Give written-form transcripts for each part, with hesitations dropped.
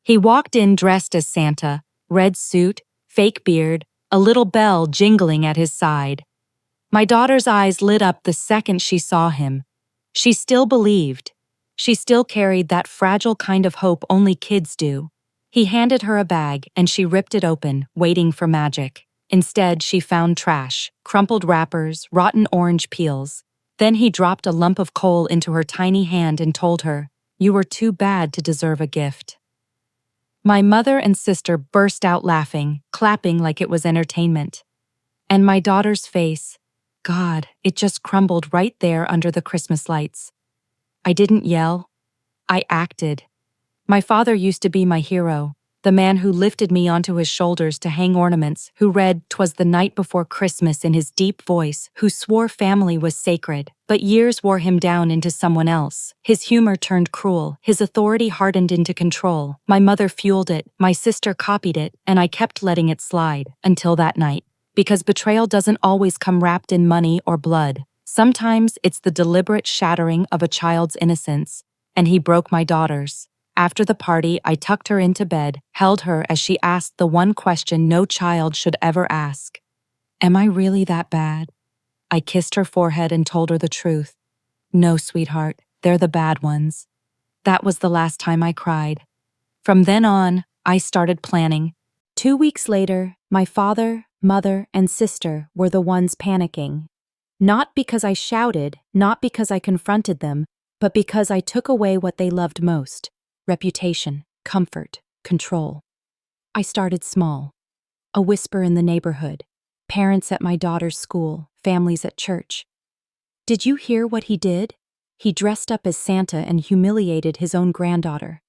He walked in dressed as Santa, red suit, fake beard, a little bell jingling at his side. My daughter's eyes lit up the second she saw him. She still believed. She still carried that fragile kind of hope only kids do. He handed her a bag and she ripped it open, waiting for magic. Instead, she found trash, crumpled wrappers, rotten orange peels. Then he dropped a lump of coal into her tiny hand and told her, "You were too bad to deserve a gift." My mother and sister burst out laughing, clapping like it was entertainment. And my daughter's face, God, it just crumbled right there under the Christmas lights. I didn't yell. I acted. My father used to be my hero, the man who lifted me onto his shoulders to hang ornaments, who read "'Twas the Night Before Christmas" in his deep voice, who swore family was sacred, but years wore him down into someone else. His humor turned cruel, his authority hardened into control. My mother fueled it, my sister copied it, and I kept letting it slide, until that night. Because betrayal doesn't always come wrapped in money or blood. Sometimes it's the deliberate shattering of a child's innocence, and he broke my daughter's. After the party, I tucked her into bed, held her as she asked the one question no child should ever ask. Am I really that bad? I kissed her forehead and told her the truth. No, sweetheart, they're the bad ones. That was the last time I cried. From then on, I started planning. 2 weeks later, my father, mother, and sister were the ones panicking. Not because I shouted, not because I confronted them, but because I took away what they loved most. Reputation, comfort, control. I started small. A whisper in the neighborhood, parents at my daughter's school, families at church. Did you hear what he did? He dressed up as Santa and humiliated his own granddaughter.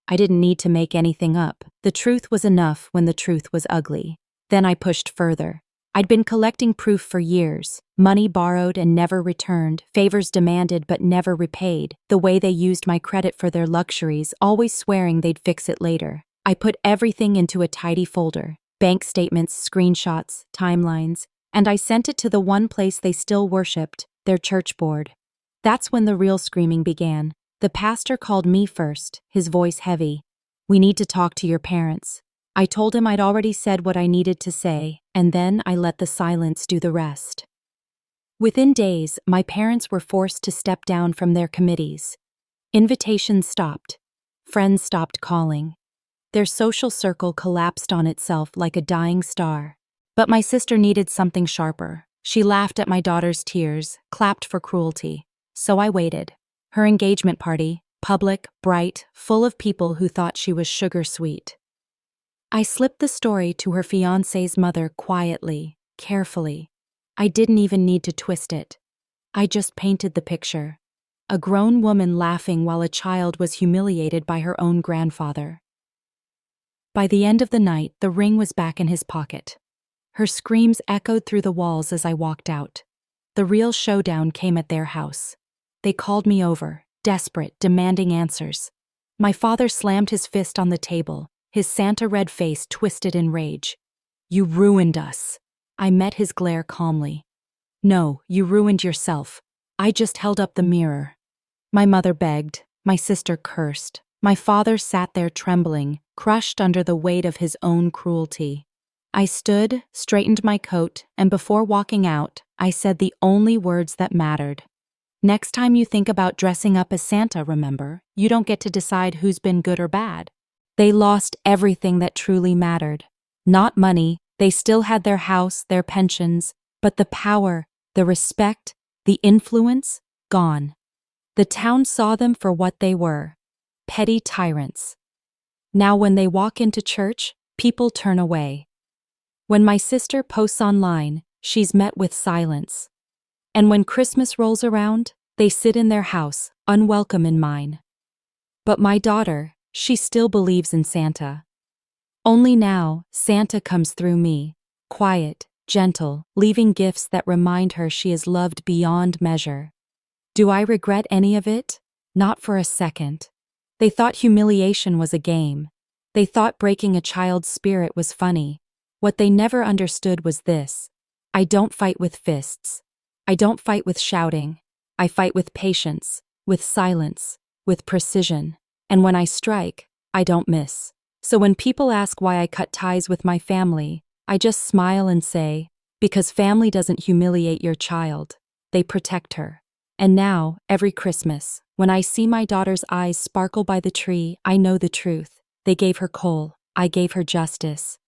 I didn't need to make anything up. The truth was enough when the truth was ugly. Then I pushed further. I'd been collecting proof for years. Money borrowed and never returned, favors demanded but never repaid, the way they used my credit for their luxuries, always swearing they'd fix it later. I put everything into a tidy folder, bank statements, screenshots, timelines, and I sent it to the one place they still worshipped, their church board. That's when the real screaming began. The pastor called me first, his voice heavy. "We need to talk to your parents." I told him I'd already said what I needed to say, and then I let the silence do the rest. Within days, my parents were forced to step down from their committees. Invitations stopped. Friends stopped calling. Their social circle collapsed on itself like a dying star. But my sister needed something sharper. She laughed at my daughter's tears, clapped for cruelty. So I waited. Her engagement party, public, bright, full of people who thought she was sugar sweet. I slipped the story to her fiancé's mother quietly, carefully. I didn't even need to twist it. I just painted the picture. A grown woman laughing while a child was humiliated by her own grandfather. By the end of the night, the ring was back in his pocket. Her screams echoed through the walls as I walked out. The real showdown came at their house. They called me over, desperate, demanding answers. My father slammed his fist on the table, his Santa-red face twisted in rage. "You ruined us." I met his glare calmly. "No, you ruined yourself. I just held up the mirror." My mother begged, my sister cursed. My father sat there trembling, crushed under the weight of his own cruelty. I stood, straightened my coat, and before walking out, I said the only words that mattered. "Next time you think about dressing up as Santa, remember, you don't get to decide who's been good or bad." They lost everything that truly mattered. Not money, they still had their house, their pensions, but the power, the respect, the influence, gone. The town saw them for what they were, petty tyrants. Now when they walk into church, people turn away. When my sister posts online, she's met with silence. And when Christmas rolls around, they sit in their house, unwelcome in mine. But my daughter, she still believes in Santa. Only now, Santa comes through me, quiet, gentle, leaving gifts that remind her she is loved beyond measure. Do I regret any of it? Not for a second. They thought humiliation was a game. They thought breaking a child's spirit was funny. What they never understood was this: I don't fight with fists. I don't fight with shouting. I fight with patience, with silence, with precision. And when I strike, I don't miss. So when people ask why I cut ties with my family, I just smile and say, because family doesn't humiliate your child, they protect her. And now, every Christmas, when I see my daughter's eyes sparkle by the tree, I know the truth. They gave her coal, I gave her justice.